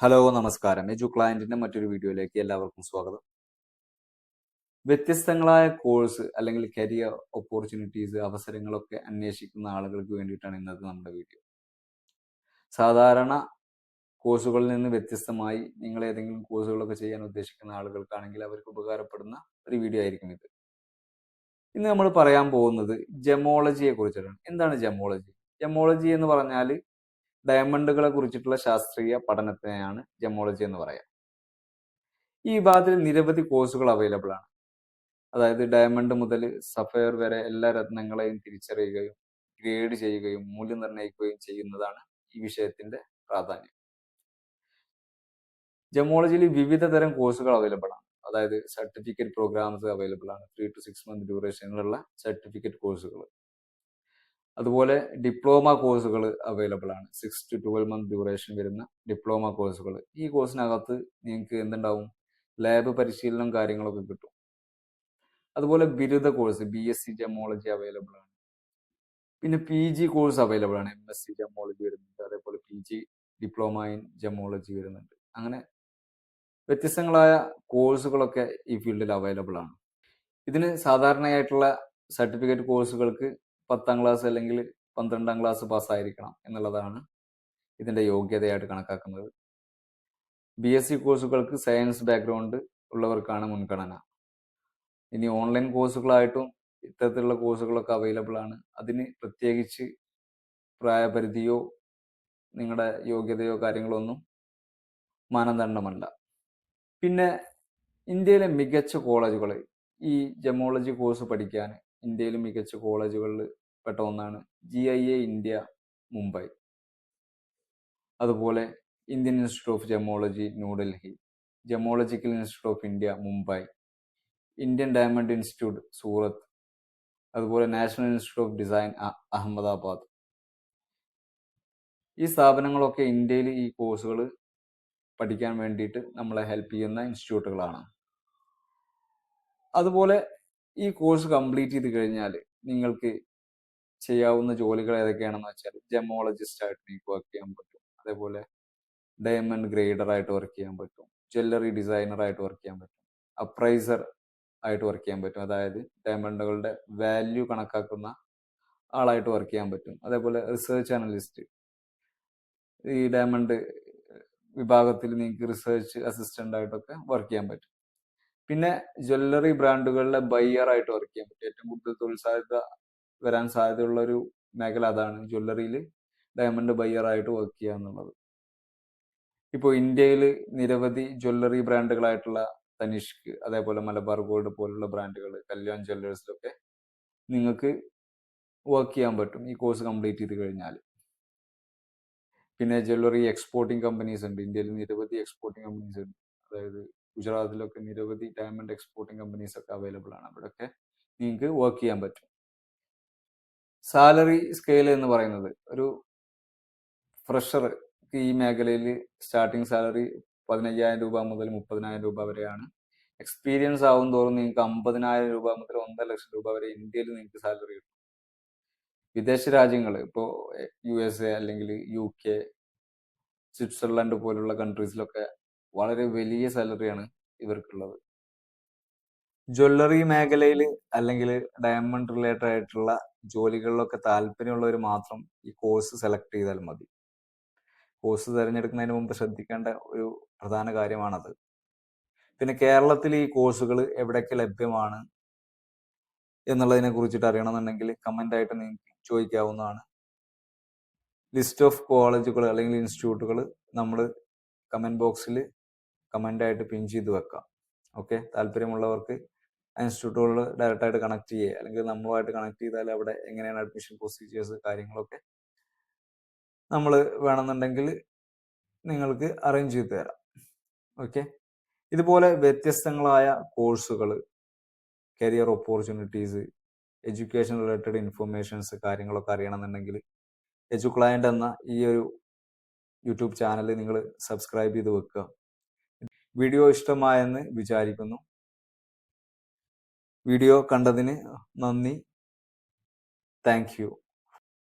Hello നമസ്കാരം. എജു ക്ലയന്റിന്റെ മറ്റൊരു വീഡിയോയിലേക്ക് എല്ലാവർക്കും സ്വാഗതം. വ്യത്യസ്തങ്ങളായ കോഴ്സ് അല്ലെങ്കിൽ കരിയർ ഓപ്പർച്യൂണിറ്റീസ് അവസരങ്ങളൊക്കെ അന്വേഷിക്കുന്ന ആളുകൾക്ക് വേണ്ടിയിട്ടാണ് ഇന്നത്തെ നമ്മുടെ വീഡിയോ. സാധാരണ കോഴ്സുകളിൽ നിന്ന് വ്യത്യസ്തമായി നിങ്ങൾ ഏതെങ്കിലും കോഴ്സുകളൊക്കെ ചെയ്യാൻ ഉദ്ദേശിക്കുന്ന ആളുകൾക്കാണെങ്കിൽ അവർക്ക് ഉപകാരപ്പെടുന്ന ഒരു വീഡിയോ ആയിരിക്കും ഇത്. ഇന്ന് നമ്മൾ പറയാൻ പോകുന്നത് ജെമോളജിയെ കുറിച്ചിട്ടാണ്. എന്താണ് ജെമോളജി? ജെമോളജി എന്ന് പറഞ്ഞാൽ ഡയമണ്ടുകളെ കുറിച്ചിട്ടുള്ള ശാസ്ത്രീയ പഠനത്തിനെയാണ് ജെമോളജി എന്ന് പറയാം. ഈ വിഭാഗത്തിൽ നിരവധി കോഴ്സുകൾ അവൈലബിൾ ആണ്. അതായത് ഡയമണ്ട് മുതൽ സഫയർ വരെ എല്ലാ രത്നങ്ങളെയും തിരിച്ചറിയുകയും ഗ്രേഡ് ചെയ്യുകയും മൂല്യം നിർണ്ണയിക്കുകയും ചെയ്യുന്നതാണ് ഈ വിഷയത്തിന്റെ പ്രാധാന്യം. ജെമോളജിയിൽ വിവിധ തരം കോഴ്സുകൾ അവൈലബിൾ ആണ്. അതായത് സർട്ടിഫിക്കറ്റ് പ്രോഗ്രാംസ് അവൈലബിൾ ആണ്. 3 to 6 month ഡ്യൂറേഷനിലുള്ള സർട്ടിഫിക്കറ്റ് കോഴ്സുകൾ. അതുപോലെ ഡിപ്ലോമ കോഴ്സുകൾ അവൈലബിൾ ആണ്. 6 to 12 month ഡ്യൂറേഷൻ വരുന്ന ഡിപ്ലോമ കോഴ്സുകൾ. ഈ കോഴ്സിനകത്ത് നിങ്ങൾക്ക് എന്തുണ്ടാവും? ലാബ് പരിശീലനം കാര്യങ്ങളൊക്കെ കിട്ടും. അതുപോലെ ബിരുദ കോഴ്സ് BSc ജെമോളജി അവൈലബിൾ ആണ്. പിന്നെ PG കോഴ്സ് അവൈലബിൾ ആണ്. MSc ജെമോളജി വരുന്നുണ്ട്. അതേപോലെ PG ഡിപ്ലോമ ഇൻ ജെമോളജി വരുന്നുണ്ട്. അങ്ങനെ വ്യത്യസ്തങ്ങളായ കോഴ്സുകളൊക്കെ ഈ ഫീൽഡിൽ അവൈലബിൾ ആണ്. ഇതിന് സാധാരണയായിട്ടുള്ള സർട്ടിഫിക്കറ്റ് കോഴ്സുകൾക്ക് 10ാം ക്ലാസ് അല്ലെങ്കിൽ 12ാം ക്ലാസ് പാസ്സായിരിക്കണം എന്നുള്ളതാണ് ഇതിന്റെ യോഗ്യതയായിട്ട് കണക്കാക്കുന്നത്. BSc കോഴ്സുകൾക്ക് സയൻസ് ബാക്ക്ഗ്രൗണ്ട് ഉള്ളവർക്കാണ് മുൻഗണന. ഇനി ഓൺലൈൻ കോഴ്സുകളായിട്ടും ഇത്തരത്തിലുള്ള കോഴ്സുകളൊക്കെ അവൈലബിൾ ആണ്. അതിന് പ്രത്യേകിച്ച് പ്രായപരിധിയോ നിങ്ങളുടെ യോഗ്യതയോ കാര്യങ്ങളോ ഒന്നും മാനദണ്ഡമല്ല. പിന്നെ ഇന്ത്യയിലെ മികച്ച കോളേജുകൾ, ഈ ജെമോളജി കോഴ്സ് പഠിക്കാൻ ഇന്ത്യയിലെ മികച്ച കോളേജുകളിൽ പെട്ട ഒന്നാണ് GIA ഇന്ത്യ മുംബൈ, അതുപോലെ Indian Institute of Gemology New Delhi, Gemological Institute of India Mumbai, Indian Diamond Institute Surat, അതുപോലെ National Institute of Design Ahmedabad. ഈ സ്ഥാപനങ്ങളൊക്കെ ഇന്ത്യയിൽ ഈ കോഴ്സുകൾ പഠിക്കാൻ വേണ്ടിയിട്ട് നമ്മളെ ഹെൽപ്പ് ചെയ്യുന്ന ഇൻസ്റ്റിറ്റ്യൂട്ടുകളാണ്. അതുപോലെ ഈ കോഴ്സ് കംപ്ലീറ്റ് ചെയ്ത് കഴിഞ്ഞാൽ നിങ്ങൾക്ക് ചെയ്യാവുന്ന ജോലികൾ ഏതൊക്കെയാണെന്ന് വെച്ചാൽ ജെമോളജിസ്റ്റ് ആയിട്ട് നിങ്ങൾക്ക് വർക്ക് ചെയ്യാൻ പറ്റും. അതേപോലെ ഡയമണ്ട് ഗ്രേഡർ ആയിട്ട് വർക്ക് ചെയ്യാൻ പറ്റും. ജ്വല്ലറി ഡിസൈനർ ആയിട്ട് വർക്ക് ചെയ്യാൻ പറ്റും. അപ്രൈസർ ആയിട്ട് വർക്ക് ചെയ്യാൻ പറ്റും. അതായത് ഡയമണ്ടുകളുടെ വാല്യൂ കണക്കാക്കുന്ന ആളായിട്ട് വർക്ക് ചെയ്യാൻ പറ്റും. അതേപോലെ റിസർച്ച് അനലിസ്റ്റ്, ഈ ഡയമണ്ട് വിഭാഗത്തിൽ നിങ്ങൾക്ക് റിസർച്ച് അസിസ്റ്റന്റ് ആയിട്ടൊക്കെ വർക്ക് ചെയ്യാൻ പറ്റും. പിന്നെ ജ്വല്ലറി ബ്രാൻഡുകളിലെ ബയ്യർ ആയിട്ട് വർക്ക് ചെയ്യാൻ പറ്റും. ഏറ്റവും കൂടുതൽ തൊഴിൽ സാധ്യത വരാൻ സാധ്യതയുള്ള ഒരു മേഖല അതാണ്, ജ്വല്ലറിയിൽ ഡയമണ്ട് ബയ്യർ ആയിട്ട് വർക്ക് ചെയ്യുക എന്നുള്ളത്. ഇപ്പോൾ ഇന്ത്യയിൽ നിരവധി ജ്വല്ലറി ബ്രാൻഡുകളായിട്ടുള്ള തനിഷ്ക്, അതേപോലെ മലബാർ ഗോൾഡ് പോലുള്ള ബ്രാൻഡുകൾ, കല്യാൺ ജ്വല്ലേഴ്സിലൊക്കെ നിങ്ങൾക്ക് വർക്ക് ചെയ്യാൻ പറ്റും ഈ കോഴ്സ് കംപ്ലീറ്റ് ചെയ്ത് കഴിഞ്ഞാൽ. പിന്നെ ജ്വല്ലറി എക്സ്പോർട്ടിംഗ് കമ്പനീസ് ഉണ്ട്. ഇന്ത്യയിൽ നിരവധി എക്സ്പോർട്ടിംഗ് കമ്പനീസ് ഉണ്ട്. അതായത് ഗുജറാത്തിലൊക്കെ നിരവധി ഡയമണ്ട് എക്സ്പോർട്ടിംഗ് കമ്പനീസ് ഒക്കെ അവൈലബിൾ ആണ്. അവിടെയൊക്കെ നിങ്ങൾക്ക് വർക്ക് ചെയ്യാൻ പറ്റും. സാലറി സ്കെയിൽ എന്ന് പറയുന്നത് ഒരു ഫ്രഷർ ഈ മേഖലയിൽ സ്റ്റാർട്ടിംഗ് സാലറി 15,000 രൂപ മുതൽ 30,000 രൂപ വരെയാണ്. എക്സ്പീരിയൻസ് ആവും തോറും നിങ്ങൾക്ക് 50,000 രൂപ മുതൽ 1.5 ലക്ഷം രൂപ വരെ ഇന്ത്യയിൽ നിങ്ങൾക്ക് സാലറി കിട്ടും. വിദേശ രാജ്യങ്ങൾ ഇപ്പോൾ USA അല്ലെങ്കിൽ UK, സ്വിറ്റ്സർലൻഡ് പോലുള്ള കൺട്രീസിലൊക്കെ വളരെ വലിയ സാലറിയാണ് ഇവർക്കുള്ളത്. ജ്വല്ലറി മേഖലയിൽ അല്ലെങ്കിൽ ഡയമണ്ട് റിലേറ്റഡ് ആയിട്ടുള്ള ജോലികളിലൊക്കെ താല്പര്യമുള്ളവർ മാത്രം ഈ കോഴ്സ് സെലക്ട് ചെയ്താൽ മതി. കോഴ്സ് തിരഞ്ഞെടുക്കുന്നതിന് മുമ്പ് ശ്രദ്ധിക്കേണ്ട ഒരു പ്രധാന കാര്യമാണത്. പിന്നെ കേരളത്തിൽ ഈ കോഴ്സുകൾ എവിടെയൊക്കെ ലഭ്യമാണ് എന്നുള്ളതിനെ കുറിച്ചിട്ട് അറിയണമെന്നുണ്ടെങ്കിൽ കമന്റ് ആയിട്ട് നിങ്ങൾക്ക് ചോദിക്കാവുന്നതാണ്. ലിസ്റ്റ് ഓഫ് കോളേജുകൾ അല്ലെങ്കിൽ ഇൻസ്റ്റിറ്റ്യൂട്ടുകൾ നമ്മൾ കമന്റ് ബോക്സിൽ കമന്റ് ആയിട്ട് പിൻ ചെയ്ത് വെക്കാം. ഓക്കെ, താല്പര്യമുള്ളവർക്ക് ഇൻസ്റ്റിറ്റ്യൂട്ടുകളിൽ ഡയറക്റ്റ് ആയിട്ട് കണക്ട് ചെയ്യുക, അല്ലെങ്കിൽ നമ്മളുമായിട്ട് കണക്ട് ചെയ്താൽ അവിടെ എങ്ങനെയാണ് അഡ്മിഷൻ പ്രൊസീജിയേഴ്സ് കാര്യങ്ങളൊക്കെ നമ്മൾ വേണമെന്നുണ്ടെങ്കിൽ നിങ്ങൾക്ക് അറേഞ്ച് ചെയ്ത് തരാം. ഓക്കെ, ഇതുപോലെ വ്യത്യസ്തങ്ങളായ കോഴ്സുകൾ, career opportunities, education related informations കാര്യങ്ങളൊക്കെ അറിയണമെന്നുണ്ടെങ്കിൽ എജു ക്ലയന്റ് എന്ന ഈ ഒരു യൂട്യൂബ് ചാനൽ നിങ്ങൾ സബ്സ്ക്രൈബ് ചെയ്ത് വെക്കുക. വീഡിയോ ഇഷ്ടമായെന്ന് വിചാരിക്കുന്നു. വീഡിയോ കണ്ടതിന് നന്ദി. Thank you.